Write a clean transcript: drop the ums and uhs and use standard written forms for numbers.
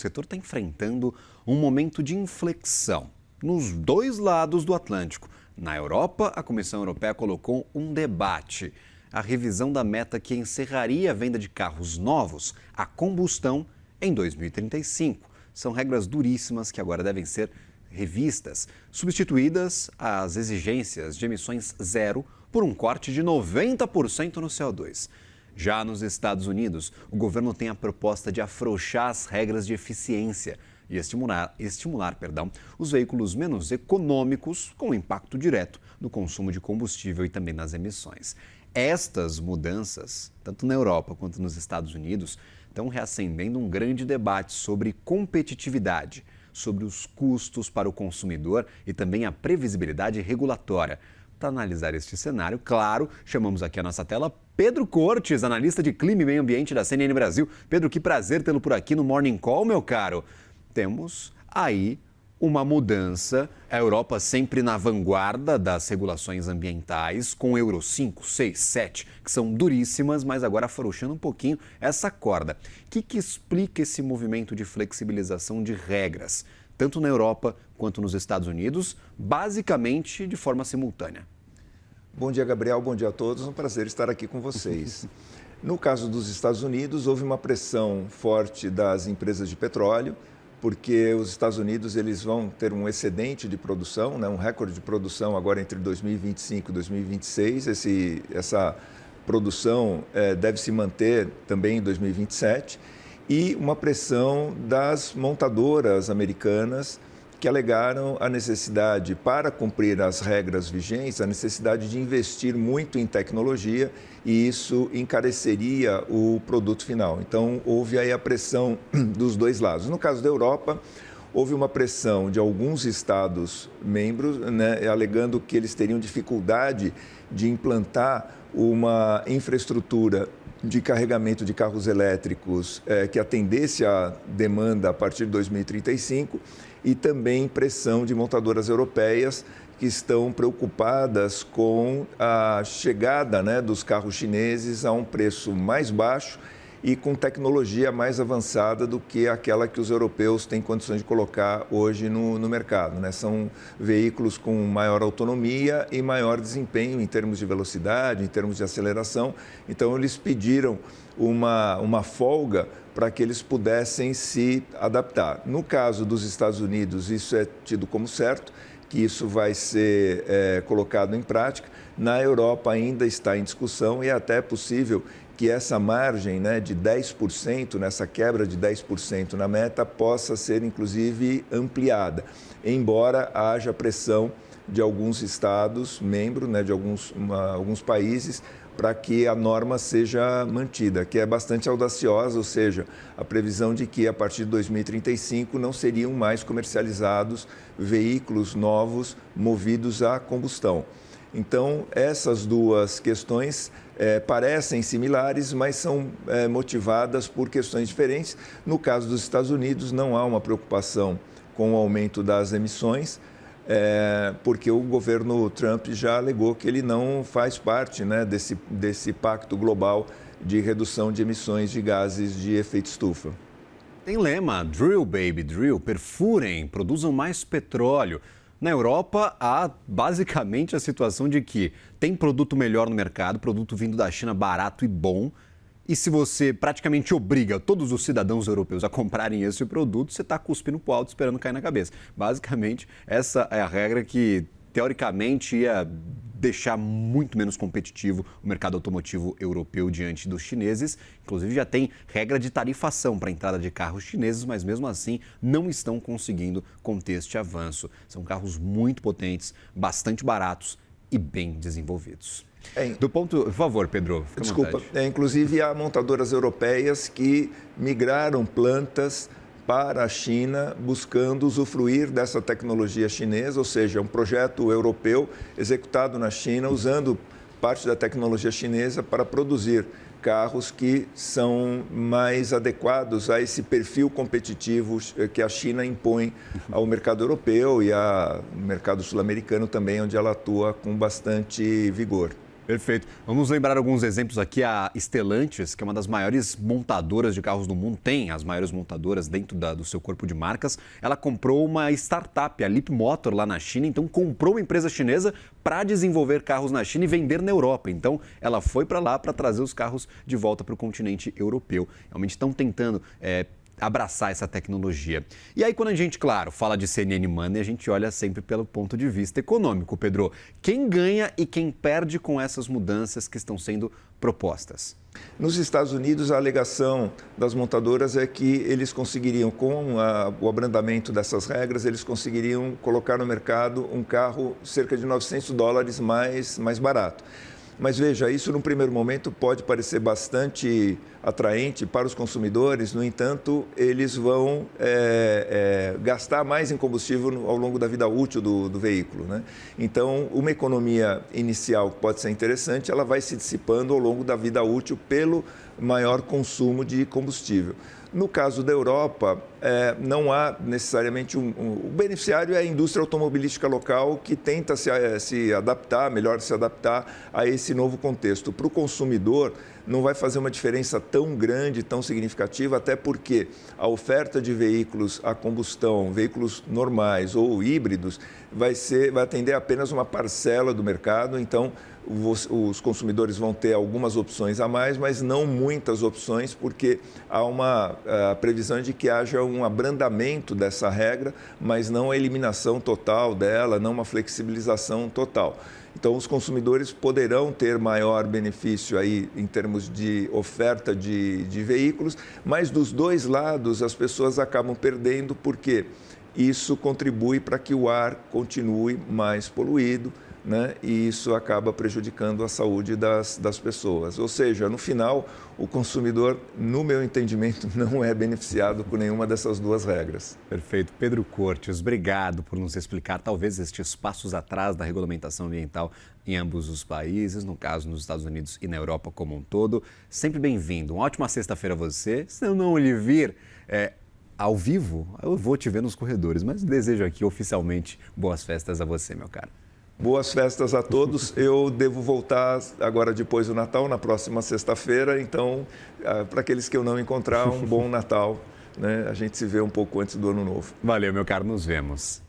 setor está enfrentando um momento de inflexão nos dois lados do Atlântico. Na Europa, a Comissão Europeia colocou um debate: a revisão da meta que encerraria a venda de carros novos a combustão em 2035. São regras duríssimas que agora devem ser revistas, substituídas as exigências de emissões zero por um corte de 90% no CO2. Já nos Estados Unidos, o governo tem a proposta de afrouxar as regras de eficiência e estimular os veículos menos econômicos com impacto direto no consumo de combustível e também nas emissões. Estas mudanças, tanto na Europa quanto nos Estados Unidos, estão reacendendo um grande debate sobre competitividade, sobre os custos para o consumidor e também a previsibilidade regulatória. Para analisar este cenário, claro, chamamos aqui à nossa tela Pedro Cortes, analista de clima e meio ambiente da CNN Brasil. Pedro, que prazer tê-lo por aqui no Morning Call, meu caro. Temos aí uma mudança, a Europa sempre na vanguarda das regulações ambientais, com Euro 5, 6, 7, que são duríssimas, mas agora afrouxando um pouquinho essa corda. O que explica esse movimento de flexibilização de regras, tanto na Europa quanto nos Estados Unidos, basicamente de forma simultânea? Bom dia, Gabriel. Bom dia a todos. Um prazer estar aqui com vocês. No caso dos Estados Unidos, houve uma pressão forte das empresas de petróleo, porque os Estados Unidos eles vão ter um excedente de produção, né, um recorde de produção agora entre 2025 e 2026. Essa produção deve se manter também em 2027. E uma pressão das montadoras americanas que alegaram a necessidade, para cumprir as regras vigentes, a necessidade de investir muito em tecnologia e isso encareceria o produto final. Então, houve aí a pressão dos dois lados. No caso da Europa, houve uma pressão de alguns Estados membros, né, alegando que eles teriam dificuldade de implantar uma infraestrutura de carregamento de carros elétricos que atendesse à demanda a partir de 2035 e também pressão de montadoras europeias que estão preocupadas com a chegada, né, dos carros chineses a um preço mais baixo e com tecnologia mais avançada do que aquela que os europeus têm condições de colocar hoje no mercado, né? São veículos com maior autonomia e maior desempenho em termos de velocidade, em termos de aceleração. Então, eles pediram uma folga para que eles pudessem se adaptar. No caso dos Estados Unidos, isso é tido como certo, que isso vai ser colocado em prática. Na Europa ainda está em discussão e é até possível que essa margem, né, de 10%, nessa quebra de 10% na meta, possa ser, inclusive, ampliada, embora haja pressão de alguns estados, membros, né, de alguns países, para que a norma seja mantida, que é bastante audaciosa, ou seja, a previsão de que a partir de 2035 não seriam mais comercializados veículos novos movidos a combustão. Então, essas duas questões parecem similares, mas são motivadas por questões diferentes. No caso dos Estados Unidos, não há uma preocupação com o aumento das emissões, porque o governo Trump já alegou que ele não faz parte, né, desse pacto global de redução de emissões de gases de efeito estufa. Tem lema: drill, baby, drill, perfurem, produzam mais petróleo. Na Europa, há basicamente a situação de que tem produto melhor no mercado, produto vindo da China barato e bom, e se você praticamente obriga todos os cidadãos europeus a comprarem esse produto, você está cuspindo pro alto esperando cair na cabeça. Basicamente, essa é a regra que, teoricamente, ia deixar muito menos competitivo o mercado automotivo europeu diante dos chineses. Inclusive, já tem regra de tarifação para a entrada de carros chineses, mas mesmo assim não estão conseguindo conter este avanço. São carros muito potentes, bastante baratos e bem desenvolvidos. Por favor, Pedro, fica à Desculpa. vontade. Inclusive, há montadoras europeias que migraram plantas para a China, buscando usufruir dessa tecnologia chinesa, ou seja, um projeto europeu executado na China, usando parte da tecnologia chinesa para produzir carros que são mais adequados a esse perfil competitivo que a China impõe ao mercado europeu e ao mercado sul-americano também, onde ela atua com bastante vigor. Perfeito. Vamos lembrar alguns exemplos aqui. A Stellantis, que é uma das maiores montadoras de carros do mundo, tem as maiores montadoras dentro do seu corpo de marcas. Ela comprou uma startup, a Leapmotor, lá na China. Então, comprou uma empresa chinesa para desenvolver carros na China e vender na Europa. Então, ela foi para lá para trazer os carros de volta para o continente europeu. Realmente estão tentando abraçar essa tecnologia. E aí, quando a gente, claro, fala de CNN Money, a gente olha sempre pelo ponto de vista econômico, Pedro. Quem ganha e quem perde com essas mudanças que estão sendo propostas? Nos Estados Unidos, a alegação das montadoras é que eles conseguiriam, com o abrandamento dessas regras, eles conseguiriam colocar no mercado um carro cerca de $900 mais barato. Mas veja, isso num primeiro momento pode parecer bastante atraente para os consumidores, no entanto, eles vão gastar mais em combustível ao longo da vida útil do veículo, né? Então, uma economia inicial que pode ser interessante, ela vai se dissipando ao longo da vida útil pelo maior consumo de combustível. No caso da Europa, não há necessariamente o beneficiário é a indústria automobilística local que tenta se adaptar, melhor se adaptar a esse novo contexto. Para o consumidor, não vai fazer uma diferença tão grande, tão significativa, até porque a oferta de veículos a combustão, veículos normais ou híbridos, vai atender apenas uma parcela do mercado, então os consumidores vão ter algumas opções a mais, mas não muitas opções, porque há uma previsão de que haja um abrandamento dessa regra, mas não a eliminação total dela, não uma flexibilização total. Então, os consumidores poderão ter maior benefício aí em termos de oferta de veículos, mas dos dois lados as pessoas acabam perdendo, porque isso contribui para que o ar continue mais poluído, né? E isso acaba prejudicando a saúde das pessoas. Ou seja, no final, o consumidor, no meu entendimento, não é beneficiado por nenhuma dessas duas regras. Perfeito. Pedro Cortes, obrigado por nos explicar, talvez, estes passos atrás da regulamentação ambiental em ambos os países, no caso, nos Estados Unidos e na Europa como um todo. Sempre bem-vindo. Uma ótima sexta-feira a você. Se eu não lhe vir ao vivo, eu vou te ver nos corredores, mas desejo aqui oficialmente boas festas a você, meu caro. Boas festas a todos. Eu devo voltar agora depois do Natal, na próxima sexta-feira. Então, para aqueles que eu não encontrar, um bom Natal, né? A gente se vê um pouco antes do Ano Novo. Valeu, meu caro. Nos vemos.